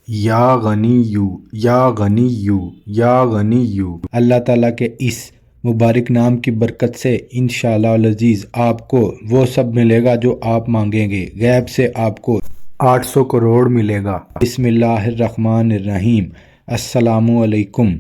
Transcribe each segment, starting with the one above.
یا غنیو یا غنیو یا غنیو۔ اللہ تعالیٰ کے اس مبارک نام کی برکت سے انشاءاللہ العزیز آپ کو وہ سب ملے گا جو آپ مانگیں گے۔ غیب سے آپ کو 800 کروڑ ملے گا۔ بسم اللہ الرحمن الرحیم۔ السلام علیکم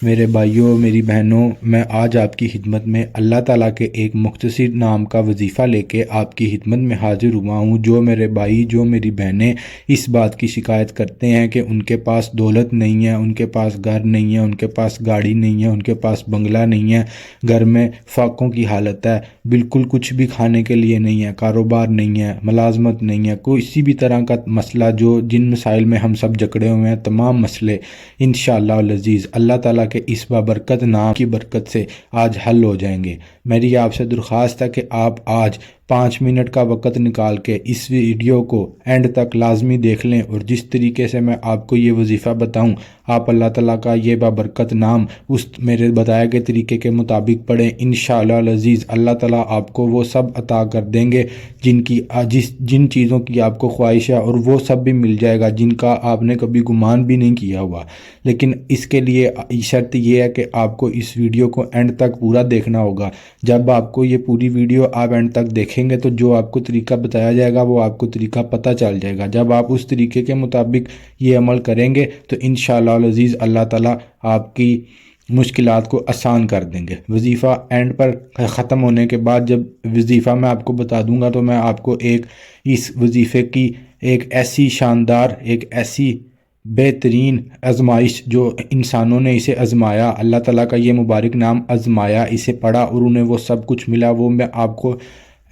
میرے بھائیوں، میری بہنوں، میں آج آپ کی خدمت میں اللہ تعالیٰ کے ایک مختصر نام کا وظیفہ لے کے آپ کی خدمت میں حاضر ہوا ہوں۔ جو میرے بھائی، جو میری بہنیں اس بات کی شکایت کرتے ہیں کہ ان کے پاس دولت نہیں ہے، ان کے پاس گھر نہیں ہے، ان کے پاس گاڑی نہیں ہے، ان کے پاس بنگلہ نہیں ہے، گھر میں فاقوں کی حالت ہے، بالکل کچھ بھی کھانے کے لیے نہیں ہے، کاروبار نہیں ہے، ملازمت نہیں ہے، کوئی کسی بھی طرح کا مسئلہ جن مسائل میں ہم سب جکڑے ہوئے ہیں، تمام مسئلے انشاءاللہ العزیز اللہ تعالیٰ کے اس بابرکت نام کی برکت سے آج حل ہو جائیں گے۔ میری آپ سے درخواست ہے کہ آپ آج 5 منٹ کا وقت نکال کے اس ویڈیو کو اینڈ تک لازمی دیکھ لیں، اور جس طریقے سے میں آپ کو یہ وظیفہ بتاؤں آپ اللہ تعالیٰ کا یہ بابرکت نام اس میرے بتائے گئے طریقے کے مطابق پڑھیں۔ انشاءاللہ العزیز اللہ تعالیٰ آپ کو وہ سب عطا کر دیں گے جن چیزوں کی آپ کو خواہش ہے، اور وہ سب بھی مل جائے گا جن کا آپ نے کبھی گمان بھی نہیں کیا ہوا۔ لیکن اس کے لیے شرط یہ ہے کہ آپ کو اس ویڈیو کو اینڈ تک پورا دیکھنا ہوگا۔ جب آپ کو یہ پوری ویڈیو آپ اینڈ تک دیکھیں گے تو جو آپ کو طریقہ بتایا جائے گا وہ آپ کو طریقہ پتہ چل جائے گا۔ جب آپ اس طریقے کے مطابق یہ عمل کریں گے تو انشاءاللہ العزیز اللہ تعالیٰ آپ کی مشکلات کو آسان کر دیں گے۔ وظیفہ اینڈ پر ختم ہونے کے بعد جب وظیفہ میں آپ کو بتا دوں گا تو میں آپ کو اس وظیفے کی ایک ایسی شاندار، ایک ایسی بہترین آزمائش جو انسانوں نے اسے آزمایا، اللہ تعالیٰ کا یہ مبارک نام آزمایا، اسے پڑھا اور انہیں وہ سب کچھ ملا، وہ میں آپ کو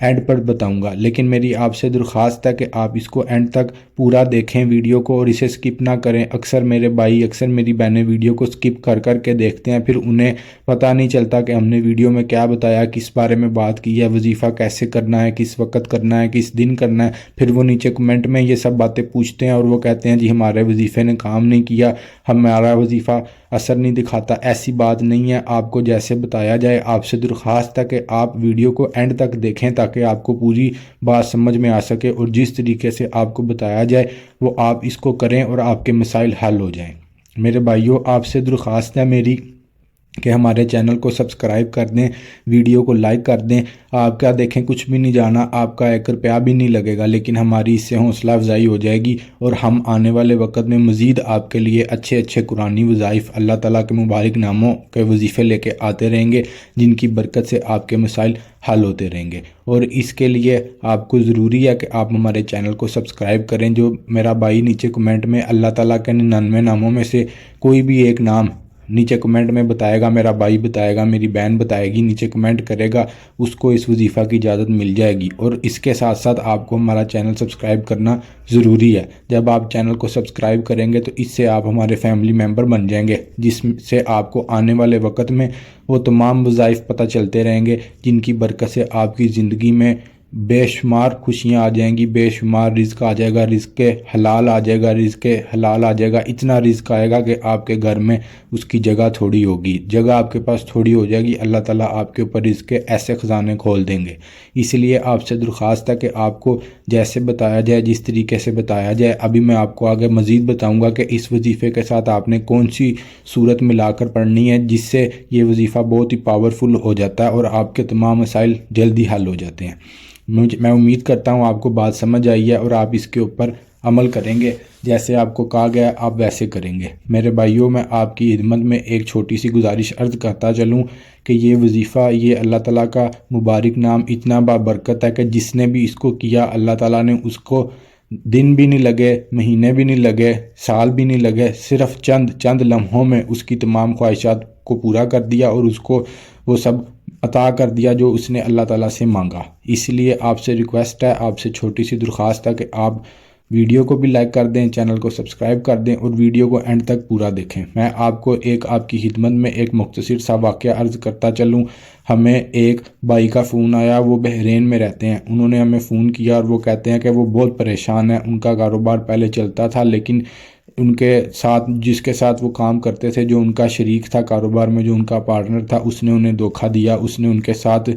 اینڈ پر بتاؤں گا۔ لیکن میری آپ سے درخواست ہے کہ آپ اس کو اینڈ تک پورا دیکھیں ویڈیو کو، اور اسے سکپ نہ کریں۔ اکثر میرے بھائی، اکثر میری بہنیں ویڈیو کو سکپ کر کے دیکھتے ہیں، پھر انہیں پتہ نہیں چلتا کہ ہم نے ویڈیو میں کیا بتایا، کس بارے میں بات کی ہے، وظیفہ کیسے کرنا ہے، کس وقت کرنا ہے، کس دن کرنا ہے۔ پھر وہ نیچے کمنٹ میں یہ سب باتیں پوچھتے ہیں اور وہ کہتے ہیں جی ہمارے وظیفے نے کام نہیں کیا، ہمارا وظیفہ اثر نہیں دکھاتا۔ ایسی بات نہیں ہے، آپ کو جیسے بتایا جائے آپ سے درخواست ہے کہ آپ ویڈیو کو اینڈ تک دیکھیں تاکہ آپ کو پوری بات سمجھ میں آ سکے، اور جس طریقے سے آپ کو بتایا جائے وہ آپ اس کو کریں اور آپ کے مسائل حل ہو جائیں۔ میرے بھائیوں، آپ سے درخواست ہے میری کہ ہمارے چینل کو سبسکرائب کر دیں، ویڈیو کو لائک کر دیں۔ آپ کیا دیکھیں، کچھ بھی نہیں جانا، آپ کا 1 روپیہ بھی نہیں لگے گا، لیکن ہماری اس سے حوصلہ افزائی ہو جائے گی، اور ہم آنے والے وقت میں مزید آپ کے لیے اچھے اچھے قرآنی وظائف، اللہ تعالیٰ کے مبارک ناموں کے وظیفے لے کے آتے رہیں گے جن کی برکت سے آپ کے مسائل حل ہوتے رہیں گے۔ اور اس کے لیے آپ کو ضروری ہے کہ آپ ہمارے چینل کو سبسکرائب کریں۔ جو میرا بھائی نیچے کمنٹ میں اللہ تعالیٰ کے 99 ناموں میں سے کوئی بھی ایک نام نیچے کمنٹ میں بتائے گا، میرا بھائی بتائے گا، میری بہن بتائے گی، نیچے کمنٹ کرے گا، اس کو اس وظیفہ کی اجازت مل جائے گی۔ اور اس کے ساتھ ساتھ آپ کو ہمارا چینل سبسکرائب کرنا ضروری ہے۔ جب آپ چینل کو سبسکرائب کریں گے تو اس سے آپ ہمارے فیملی ممبر بن جائیں گے، جس سے آپ کو آنے والے وقت میں وہ تمام وظائف پتہ چلتے رہیں گے جن کی برکت سے آپ کی زندگی میں بے شمار خوشیاں آ جائیں گی، بے شمار رزق آ جائے گا، رزق حلال آ جائے گا، رزق حلال آ جائے گا، اتنا رزق آئے گا کہ آپ کے گھر میں اس کی جگہ تھوڑی ہوگی، جگہ آپ کے پاس تھوڑی ہو جائے گی، اللہ تعالیٰ آپ کے اوپر رزق کے ایسے خزانے کھول دیں گے۔ اس لیے آپ سے درخواست ہے کہ آپ کو جیسے بتایا جائے، جس طریقے سے بتایا جائے، ابھی میں آپ کو آگے مزید بتاؤں گا کہ اس وظیفے کے ساتھ آپ نے کون سی صورت ملا کر پڑھنی ہے جس سے یہ وظیفہ بہت ہی پاورفل ہو جاتا ہے اور آپ کے تمام مسائل جلدی حل ہو جاتے ہیں۔ میں امید کرتا ہوں آپ کو بات سمجھ آئی ہے اور آپ اس کے اوپر عمل کریں گے، جیسے آپ کو کہا گیا آپ ویسے کریں گے۔ میرے بھائیوں، میں آپ کی خدمت میں ایک چھوٹی سی گزارش عرض کرتا چلوں کہ یہ وظیفہ، یہ اللہ تعالیٰ کا مبارک نام اتنا بابرکت ہے کہ جس نے بھی اس کو کیا اللہ تعالیٰ نے اس کو دن بھی نہیں لگے، مہینے بھی نہیں لگے، سال بھی نہیں لگے، صرف چند لمحوں میں اس کی تمام خواہشات کو پورا کر دیا اور اس کو وہ سب عطا کر دیا جو اس نے اللہ تعالیٰ سے مانگا۔ اس لیے آپ سے ریکویسٹ ہے، آپ سے چھوٹی سی درخواست ہے کہ آپ ویڈیو کو بھی لائک کر دیں، چینل کو سبسکرائب کر دیں اور ویڈیو کو اینڈ تک پورا دیکھیں۔ میں آپ کو آپ کی خدمت میں ایک مختصر سا واقعہ عرض کرتا چلوں۔ ہمیں ایک بھائی کا فون آیا، وہ بحرین میں رہتے ہیں، انہوں نے ہمیں فون کیا اور وہ کہتے ہیں کہ وہ بہت پریشان ہیں، ان کا کاروبار پہلے چلتا تھا لیکن ان کے ساتھ جس کے ساتھ وہ کام کرتے تھے، جو ان کا شریک تھا کاروبار میں، جو ان کا پارٹنر تھا، اس نے انہیں دھوکہ دیا، اس نے ان کے ساتھ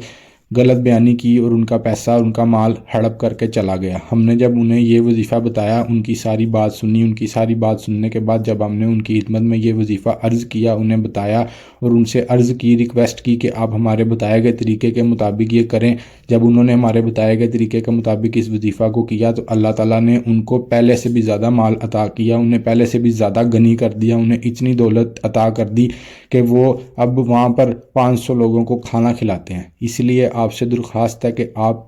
غلط بیانی کی اور ان کا پیسہ ان کا مال ہڑپ کر کے چلا گیا۔ ہم نے جب انہیں یہ وظیفہ بتایا، ان کی ساری بات سنی، ان کی ساری بات سننے کے بعد جب ہم نے ان کی خدمت میں یہ وظیفہ عرض کیا، انہیں بتایا اور ان سے عرض کی، ریکویسٹ کی کہ آپ ہمارے بتائے گئے طریقے کے مطابق یہ کریں، جب انہوں نے ہمارے بتائے گئے طریقے کے مطابق اس وظیفہ کو کیا تو اللہ تعالیٰ نے ان کو پہلے سے بھی زیادہ مال عطا کیا، انہیں پہلے سے بھی زیادہ غنی کر دیا، انہیں اتنی دولت عطا کر دی کہ وہ اب وہاں پر 500 لوگوں کو کھانا کھلاتے ہیں۔ اس لیے آپ سے درخواست ہے کہ آپ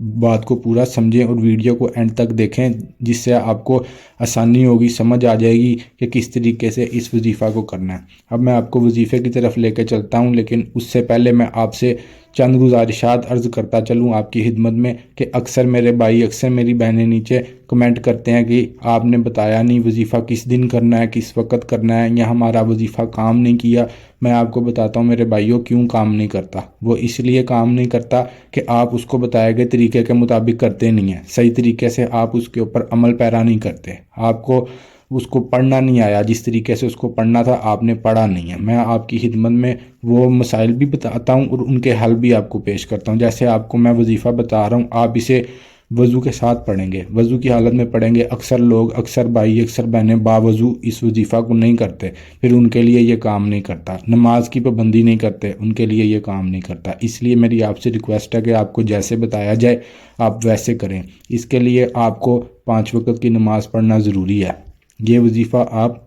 بات کو پورا سمجھیں اور ویڈیو کو اینڈ تک دیکھیں، جس سے آپ کو آسانی ہوگی، سمجھ آ جائے گی کہ کس طریقے سے اس وظیفہ کو کرنا ہے۔ اب میں آپ کو وظیفے کی طرف لے کے چلتا ہوں، لیکن اس سے پہلے میں آپ سے چند گزارشات عرض کرتا چلوں آپ کی خدمت میں کہ اکثر میرے بھائی، اکثر میری بہنیں نیچے کمنٹ کرتے ہیں کہ آپ نے بتایا نہیں وظیفہ کس دن کرنا ہے، کس وقت کرنا ہے، یا ہمارا وظیفہ کام نہیں کیا۔ میں آپ کو بتاتا ہوں میرے بھائیوں کیوں کام نہیں کرتا۔ وہ اس لیے کام نہیں کرتا کہ آپ اس کو بتائے گئے طریقے کے مطابق کرتے نہیں ہیں، صحیح طریقے سے آپ اس کے اوپر عمل پیرا نہیں کرتے، آپ کو اس کو پڑھنا نہیں آیا، جس طریقے سے اس کو پڑھنا تھا آپ نے پڑھا نہیں ہے۔ میں آپ کی خدمت میں وہ مسائل بھی بتاتا ہوں اور ان کے حل بھی آپ کو پیش کرتا ہوں۔ جیسے آپ کو میں وظیفہ بتا رہا ہوں، آپ اسے وضو کے ساتھ پڑھیں گے، وضو کی حالت میں پڑھیں گے۔ اکثر لوگ، اکثر بھائی، اکثر بہنیں باوضو اس وظیفہ کو نہیں کرتے، پھر ان کے لیے یہ کام نہیں کرتا۔ نماز کی پابندی نہیں کرتے، ان کے لیے یہ کام نہیں کرتا۔ اس لیے میری آپ سے ریکویسٹ ہے کہ آپ کو جیسے بتایا جائے آپ ویسے کریں۔ اس کے لیے آپ کو 5 وقت کی نماز پڑھنا ضروری ہے۔ یہ وظیفہ آپ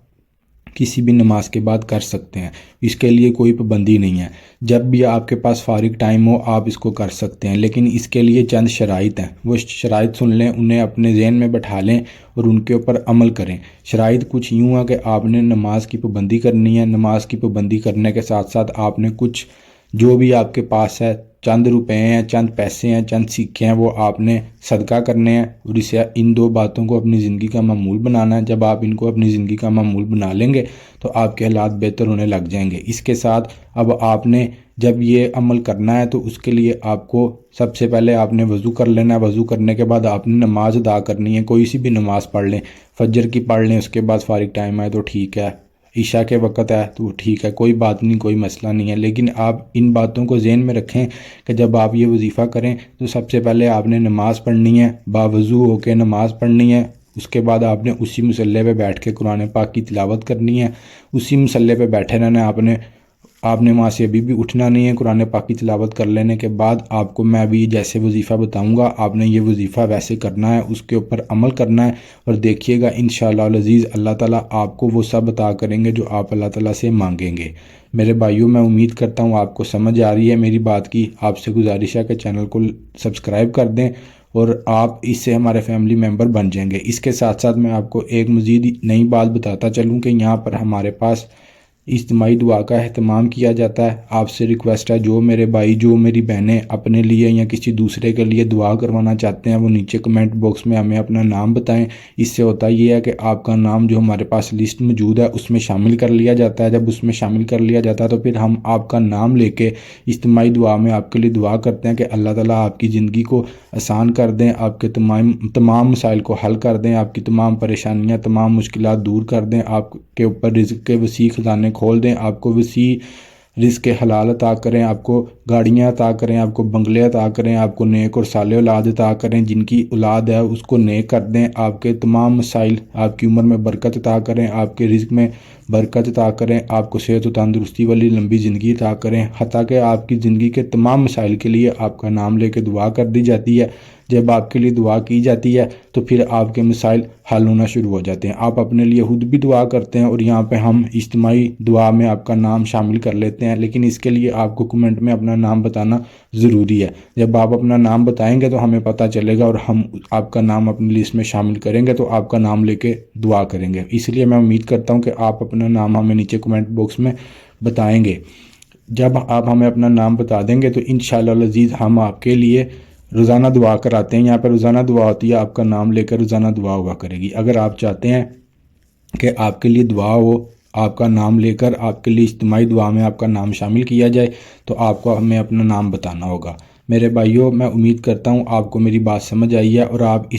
کسی بھی نماز کے بعد کر سکتے ہیں، اس کے لیے کوئی پابندی نہیں ہے۔ جب بھی آپ کے پاس فارغ ٹائم ہو آپ اس کو کر سکتے ہیں، لیکن اس کے لیے چند شرائط ہیں، وہ شرائط سن لیں، انہیں اپنے ذہن میں بٹھا لیں اور ان کے اوپر عمل کریں۔ شرائط کچھ یوں ہے کہ آپ نے نماز کی پابندی کرنی ہے، نماز کی پابندی کرنے کے ساتھ ساتھ آپ نے کچھ جو بھی آپ کے پاس ہے، چند روپے ہیں، چند پیسے ہیں، چند سکے ہیں، وہ آپ نے صدقہ کرنے ہیں اور اسے ان 2 باتوں کو اپنی زندگی کا معمول بنانا ہے۔ جب آپ ان کو اپنی زندگی کا معمول بنا لیں گے تو آپ کے حالات بہتر ہونے لگ جائیں گے۔ اس کے ساتھ اب آپ نے جب یہ عمل کرنا ہے تو اس کے لیے آپ کو سب سے پہلے آپ نے وضو کر لینا ہے۔ وضو کرنے کے بعد آپ نے نماز ادا کرنی ہے، کوئی سی بھی نماز پڑھ لیں، فجر کی پڑھ لیں، اس کے بعد فارغ ٹائم آئے تو ٹھیک ہے، عشاء کے وقت ہے تو ٹھیک ہے، کوئی بات نہیں، کوئی مسئلہ نہیں ہے۔ لیکن آپ ان باتوں کو ذہن میں رکھیں کہ جب آپ یہ وظیفہ کریں تو سب سے پہلے آپ نے نماز پڑھنی ہے، باوضو ہو کے نماز پڑھنی ہے۔ اس کے بعد آپ نے اسی مصلے پہ بیٹھ کے قرآن پاک کی تلاوت کرنی ہے، اسی مصلے پہ بیٹھے رہنا ہے۔ آپ نے وہاں سے ابھی بھی اٹھنا نہیں ہے۔ قرآن پاک کی تلاوت کر لینے کے بعد آپ کو میں ابھی جیسے وظیفہ بتاؤں گا آپ نے یہ وظیفہ ویسے کرنا ہے، اس کے اوپر عمل کرنا ہے، اور دیکھیے گا انشاءاللہ العزیز اللہ تعالیٰ آپ کو وہ سب عطا کریں گے جو آپ اللہ تعالیٰ سے مانگیں گے۔ میرے بھائیوں، میں امید کرتا ہوں آپ کو سمجھ آ رہی ہے میری بات کی۔ آپ سے گزارش ہے کہ چینل کو سبسکرائب کر دیں اور آپ اس سے ہمارے فیملی ممبر بن جائیں گے۔ اس کے ساتھ ساتھ میں آپ کو ایک مزید نئی بات بتاتا چلوں کہ یہاں پر ہمارے پاس اجتماعی دعا کا اہتمام کیا جاتا ہے۔ آپ سے ریکویسٹ ہے جو میرے بھائی، جو میری بہنیں اپنے لیے یا کسی دوسرے کے لیے دعا کروانا چاہتے ہیں وہ نیچے کمنٹ باکس میں ہمیں اپنا نام بتائیں۔ اس سے ہوتا یہ ہے کہ آپ کا نام جو ہمارے پاس لسٹ موجود ہے اس میں شامل کر لیا جاتا ہے۔ جب اس میں شامل کر لیا جاتا ہے تو پھر ہم آپ کا نام لے کے اجتماعی دعا میں آپ کے لیے دعا کرتے ہیں کہ اللہ تعالیٰ آپ کی زندگی کو آسان کر دیں، آپ کے تمام مسائل کو حل کر دیں، آپ کی تمام پریشانیاں، تمام مشکلات دور کر دیں، آپ کے اوپر رزق کے وسیع خزانے کھول دیں، آپ کو وسیع رزق حلال عطا کریں، آپ کو گاڑیاں عطا کریں، آپ کو بنگلے عطا کریں، آپ کو نیک اور صالح اولاد عطا کریں، جن کی اولاد ہے اس کو نیک کر دیں، آپ کے تمام مسائل، آپ کی عمر میں برکت عطا کریں، آپ کے رزق میں برکت عطا کریں، آپ کو صحت و تندرستی والی لمبی زندگی عطا کریں، حتیٰ کہ آپ کی زندگی کے تمام مسائل کے لیے آپ کا نام لے کے دعا کر دی جاتی ہے۔ جب آپ کے لیے دعا کی جاتی ہے تو پھر آپ کے مسائل حل ہونا شروع ہو جاتے ہیں۔ آپ اپنے لیے خود بھی دعا کرتے ہیں اور یہاں پہ ہم اجتماعی دعا میں آپ کا نام شامل کر لیتے ہیں، لیکن اس کے لیے آپ کو کمنٹ میں اپنا نام بتانا ضروری ہے۔ جب آپ اپنا نام بتائیں گے تو ہمیں پتہ چلے گا اور ہم آپ کا نام اپنی لسٹ میں شامل کریں گے تو آپ کا نام لے کے دعا کریں گے۔ اس لیے میں امید کرتا ہوں کہ آپ اپنا نام ہمیں نیچے کمنٹ باکس میں بتائیں گے۔ جب آپ ہمیں اپنا نام بتا دیں گے تو انشاءاللہ العزیز ہم آپ کے لیے روزانہ دعا کراتے ہیں۔ یہاں پہ روزانہ دعا ہوتی ہے، آپ کا نام لے کر روزانہ دعا ہوا کرے گی۔ اگر آپ چاہتے ہیں کہ آپ کے لیے دعا ہو، آپ کا نام لے کر آپ کے لیے اجتماعی دعا میں آپ کا نام شامل کیا جائے تو آپ کو ہمیں اپنا نام بتانا ہوگا۔ میرے بھائیوں، میں امید کرتا ہوں آپ کو میری بات سمجھ آئی ہے اور آپ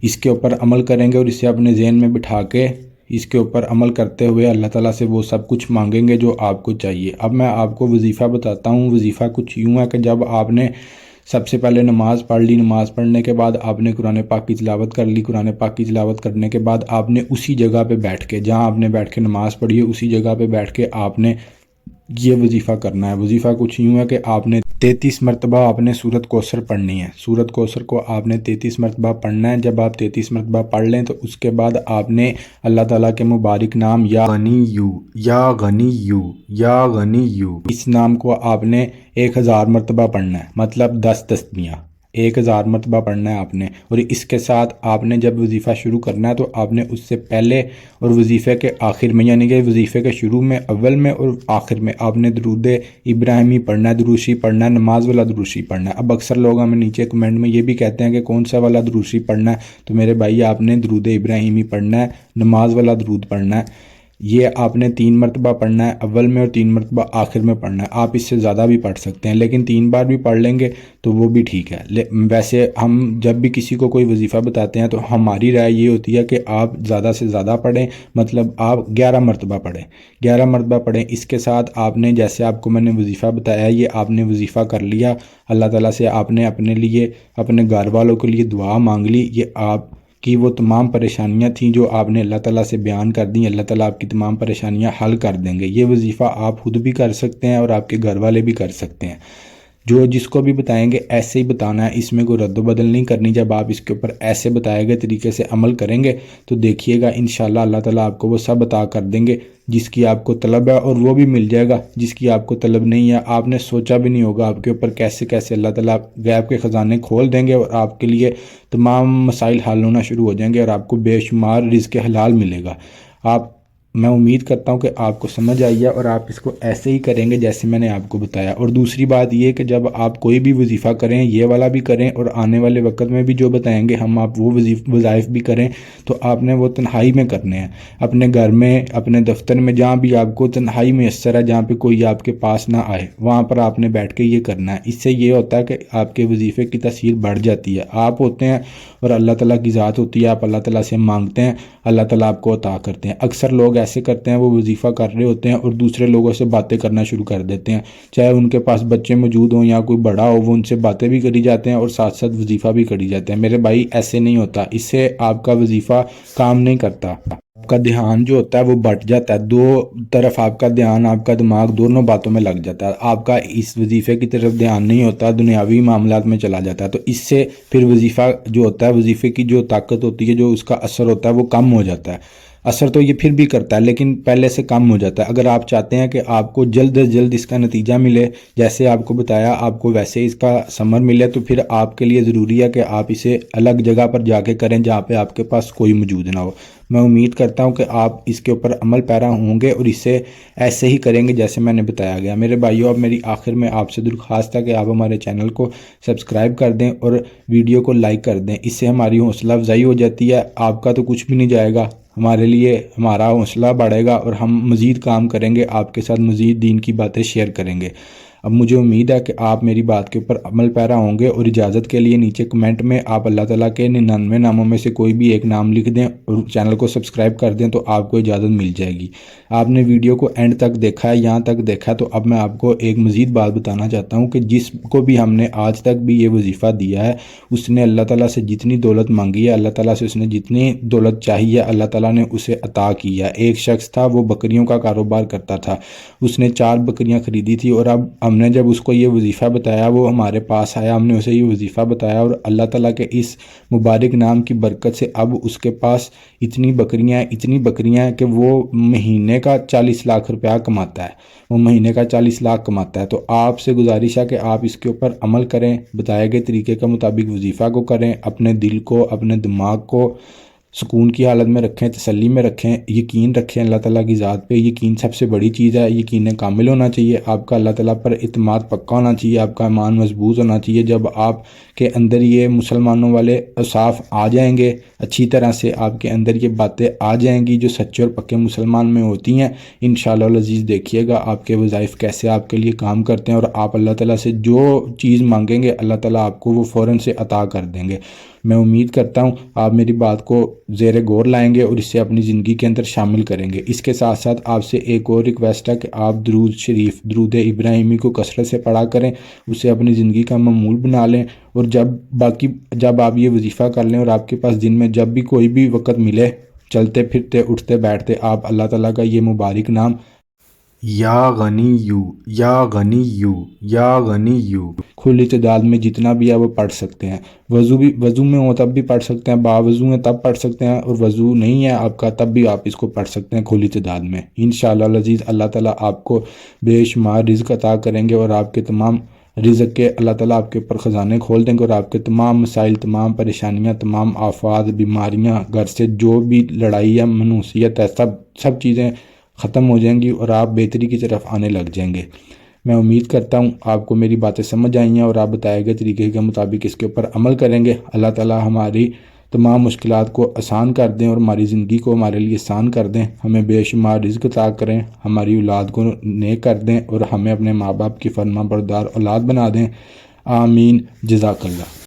اس کے اوپر عمل کریں گے اور اسے اپنے ذہن میں بٹھا کے اس کے اوپر عمل کرتے ہوئے اللہ تعالیٰ سے وہ سب کچھ مانگیں گے جو آپ کو چاہیے۔ اب میں آپ کو وظیفہ بتاتا ہوں۔ وظیفہ کچھ یوں ہے کہ جب آپ نے سب سے پہلے نماز پڑھ لی، نماز پڑھنے کے بعد آپ نے قرآن پاک کی تلاوت کر لی، قرآن پاک کی تلاوت کرنے کے بعد آپ نے اسی جگہ پہ بیٹھ کے، جہاں آپ نے بیٹھ کے نماز پڑھی ہے اسی جگہ پہ بیٹھ کے آپ نے یہ وظیفہ کرنا ہے۔ وظیفہ کچھ یوں ہے کہ آپ نے 33 مرتبہ آپ نے سورۃ کوثر پڑھنی ہے۔ سورۃ کوثر کو آپ نے 33 مرتبہ پڑھنا ہے۔ جب آپ 33 مرتبہ پڑھ لیں تو اس کے بعد آپ نے اللہ تعالیٰ کے مبارک نام یا غنی یو، یا غنی یو، یا غنی یو، اس نام کو آپ نے 1000 مرتبہ پڑھنا ہے، مطلب 10 تسبیحاں 1000 مرتبہ پڑھنا ہے آپ نے۔ اور اس کے ساتھ آپ نے جب وظیفہ شروع کرنا ہے تو آپ نے اس سے پہلے اور وظیفے کے آخر میں، یعنی کہ وظیفے کے شروع میں، اول میں اور آخر میں آپ نے درود ابراہیمی پڑھنا ہے، دروشی پڑھنا ہے، نماز والا دروشی پڑھنا ہے۔ اب اکثر لوگ ہمیں نیچے کمنٹ میں یہ بھی کہتے ہیں کہ کون سا والا دروشی پڑھنا ہے، تو میرے بھائی آپ نے درود ابراہیمی پڑھنا ہے، نماز والا درود پڑھنا ہے۔ یہ آپ نے 3 مرتبہ پڑھنا ہے اول میں اور 3 مرتبہ آخر میں پڑھنا ہے۔ آپ اس سے زیادہ بھی پڑھ سکتے ہیں، لیکن 3 بار بھی پڑھ لیں گے تو وہ بھی ٹھیک ہے۔ ویسے ہم جب بھی کسی کو کوئی وظیفہ بتاتے ہیں تو ہماری رائے یہ ہوتی ہے کہ آپ زیادہ سے زیادہ پڑھیں، مطلب آپ 11 مرتبہ پڑھیں، 11 مرتبہ پڑھیں۔ اس کے ساتھ آپ نے، جیسے آپ کو میں نے وظیفہ بتایا، یہ آپ نے وظیفہ کر لیا، اللہ تعالیٰ سے آپ نے اپنے لیے، اپنے گھر والوں کے لیے دعا مانگ لی۔ یہ آپ کی وہ تمام پریشانیاں تھیں جو آپ نے اللہ تعالیٰ سے بیان کر دیں، اللہ تعالیٰ آپ کی تمام پریشانیاں حل کر دیں گے۔ یہ وظیفہ آپ خود بھی کر سکتے ہیں اور آپ کے گھر والے بھی کر سکتے ہیں۔ جو جس کو بھی بتائیں گے ایسے ہی بتانا ہے، اس میں کوئی رد و بدل نہیں کرنی۔ جب آپ اس کے اوپر ایسے بتائے گئے طریقے سے عمل کریں گے تو دیکھیے گا انشاءاللہ اللہ تعالیٰ آپ کو وہ سب عطا کر دیں گے جس کی آپ کو طلب ہے، اور وہ بھی مل جائے گا جس کی آپ کو طلب نہیں ہے۔ آپ نے سوچا بھی نہیں ہوگا آپ کے اوپر کیسے کیسے اللہ تعالیٰ غیب کے خزانے کھول دیں گے اور آپ کے لیے تمام مسائل حل ہونا شروع ہو جائیں گے اور آپ کو بے شمار رزق حلال ملے گا۔ میں امید کرتا ہوں کہ آپ کو سمجھ آئی ہے اور آپ اس کو ایسے ہی کریں گے جیسے میں نے آپ کو بتایا۔ اور دوسری بات یہ کہ جب آپ کوئی بھی وظیفہ کریں، یہ والا بھی کریں اور آنے والے وقت میں بھی جو بتائیں گے ہم آپ وہ وظائف بھی کریں، تو آپ نے وہ تنہائی میں کرنے ہیں، اپنے گھر میں، اپنے دفتر میں، جہاں بھی آپ کو تنہائی میسر ہے، جہاں پہ کوئی آپ کے پاس نہ آئے، وہاں پر آپ نے بیٹھ کے یہ کرنا ہے۔ اس سے یہ ہوتا ہے کہ آپ کے وظیفے کی تاثیر بڑھ جاتی ہے۔ آپ ہوتے ہیں اور اللہ تعالیٰ کی ذات ہوتی ہے، آپ اللہ تعالیٰ سے مانگتے ہیں، اللہ تعالیٰ آپ کو عطا کرتے ہیں۔ اکثر لوگ ایسے کرتے ہیں، وہ وظیفہ کر رہے ہوتے ہیں اور دوسرے لوگوں سے باتیں کرنا شروع کر دیتے ہیں، چاہے ان کے پاس بچے موجود ہوں یا کوئی بڑا ہو، وہ ان سے باتیں بھی کری جاتے ہیں اور ساتھ ساتھ وظیفہ بھی کری جاتے ہیں۔ میرے بھائی ایسے نہیں ہوتا، اس سے آپ کا وظیفہ کام نہیں کرتا، آپ کا دھیان جو ہوتا ہے وہ بٹ جاتا ہے، دو طرف آپ کا دھیان، آپ کا دماغ دونوں باتوں میں لگ جاتا ہے، آپ کا اس وظیفے کی طرف دھیان نہیں ہوتا، دنیاوی معاملات میں چلا جاتا ہے۔ تو اس سے پھر وظیفہ جو ہوتا ہے، وظیفے کی جو طاقت ہوتی ہے، جو اس کا اثر ہوتا ہے وہ کم ہو جاتا ہے۔ اثر تو یہ پھر بھی کرتا ہے لیکن پہلے سے کم ہو جاتا ہے۔ اگر آپ چاہتے ہیں کہ آپ کو جلد از جلد اس کا نتیجہ ملے، جیسے آپ کو بتایا آپ کو ویسے اس کا ثمر ملے، تو پھر آپ کے لیے ضروری ہے کہ آپ اسے الگ جگہ پر جا کے کریں جہاں پہ آپ کے پاس کوئی موجود نہ ہو۔ میں امید کرتا ہوں کہ آپ اس کے اوپر عمل پیرا ہوں گے اور اسے ایسے ہی کریں گے جیسے میں نے بتایا گیا۔ میرے بھائیوں، اب میری آخر میں آپ سے درخواست ہے کہ آپ ہمارے چینل کو سبسکرائب کر دیں اور ویڈیو کو لائک کر دیں، اس سے ہماری حوصلہ افزائی ہو جاتی ہے۔ آپ کا تو کچھ بھی نہیں جائے گا، ہمارے لیے ہمارا حوصلہ بڑھے گا اور ہم مزید کام کریں گے، آپ کے ساتھ مزید دین کی باتیں شیئر کریں گے۔ اب مجھے امید ہے کہ آپ میری بات کے اوپر عمل پیرا ہوں گے، اور اجازت کے لیے نیچے کمنٹ میں آپ اللہ تعالیٰ کے 99 ناموں میں سے کوئی بھی ایک نام لکھ دیں اور چینل کو سبسکرائب کر دیں تو آپ کو اجازت مل جائے گی۔ آپ نے ویڈیو کو اینڈ تک دیکھا ہے، یہاں تک دیکھا، تو اب میں آپ کو ایک مزید بات بتانا چاہتا ہوں کہ جس کو بھی ہم نے آج تک بھی یہ وظیفہ دیا ہے، اس نے اللہ تعالیٰ سے جتنی دولت مانگی ہے، اللہ تعالیٰ سے اس نے جتنی دولت چاہی ہے، اللہ تعالیٰ نے اسے عطا کی ہے۔ ایک شخص تھا، وہ بکریوں کا کاروبار کرتا تھا، اس نے 4 بکریاں خریدی تھی، اور اب ہم نے جب اس کو یہ وظیفہ بتایا، وہ ہمارے پاس آیا، ہم نے اسے یہ وظیفہ بتایا، اور اللہ تعالیٰ کے اس مبارک نام کی برکت سے اب اس کے پاس اتنی بکریاں ہیں کہ وہ مہینے کا 40 لاکھ روپیہ کماتا ہے، وہ مہینے کا 40 لاکھ کماتا ہے۔ تو آپ سے گزارش ہے کہ آپ اس کے اوپر عمل کریں، بتائے گئے طریقے کے مطابق وظیفہ کو کریں، اپنے دل کو، اپنے دماغ کو سکون کی حالت میں رکھیں، تسلی میں رکھیں، یقین رکھیں اللہ تعالیٰ کی ذات پہ۔ یقین سب سے بڑی چیز ہے، یقین کامل ہونا چاہیے، آپ کا اللہ تعالیٰ پر اعتماد پکا ہونا چاہیے، آپ کا ایمان مضبوط ہونا چاہیے۔ جب آپ کے اندر یہ مسلمانوں والے اوصاف آ جائیں گے، اچھی طرح سے آپ کے اندر یہ باتیں آ جائیں گی جو سچے اور پکے مسلمان میں ہوتی ہیں، انشاءاللہ العزیز دیکھیے گا آپ کے وظائف کیسے آپ کے لیے کام کرتے ہیں، اور آپ اللہ تعالیٰ سے جو چیز مانگیں گے اللہ تعالیٰ آپ کو وہ فوراً سے عطا کر دیں گے۔ میں امید کرتا ہوں آپ میری بات کو زیر غور لائیں گے اور اسے اپنی زندگی کے اندر شامل کریں گے۔ اس کے ساتھ ساتھ آپ سے ایک اور ریکویسٹ ہے کہ آپ درود شریف، درود ابراہیمی کو کثرت سے پڑھا کریں، اسے اپنی زندگی کا معمول بنا لیں، اور جب آپ یہ وظیفہ کر لیں اور آپ کے پاس دن میں جب بھی کوئی بھی وقت ملے، چلتے پھرتے اٹھتے بیٹھتے آپ اللہ تعالیٰ کا یہ مبارک نام یا غنی یو، یا غنی یو، یا غنی یو کھلی تعداد میں جتنا بھی ہے وہ پڑھ سکتے ہیں۔ وضو میں ہو تب بھی پڑھ سکتے ہیں، باوضو میں تب پڑھ سکتے ہیں، اور وضو نہیں ہے آپ کا تب بھی آپ اس کو پڑھ سکتے ہیں کھلی تعداد میں۔ انشاءاللہ العزیز اللہ تعالیٰ آپ کو بے شمار رزق عطا کریں گے، اور آپ کے تمام رزق کے اللہ تعالیٰ آپ کے اوپر خزانے کھول دیں گے، اور آپ کے تمام مسائل، تمام پریشانیاں، تمام آفات، بیماریاں، گھر سے جو بھی لڑائی ہے، منوسیت ہے، سب چیزیں ختم ہو جائیں گی، اور آپ بہتری کی طرف آنے لگ جائیں گے۔ میں امید کرتا ہوں آپ کو میری باتیں سمجھ آئی ہیں، اور آپ بتائے گئے طریقے کے مطابق اس کے اوپر عمل کریں گے۔ اللہ تعالیٰ ہماری تمام مشکلات کو آسان کر دیں، اور ہماری زندگی کو ہمارے لیے آسان کر دیں، ہمیں بے شمار رزق عطا کریں، ہماری اولاد کو نیک کر دیں، اور ہمیں اپنے ماں باپ کی فرما بردار اولاد بنا دیں۔ آمین، جزاک اللہ۔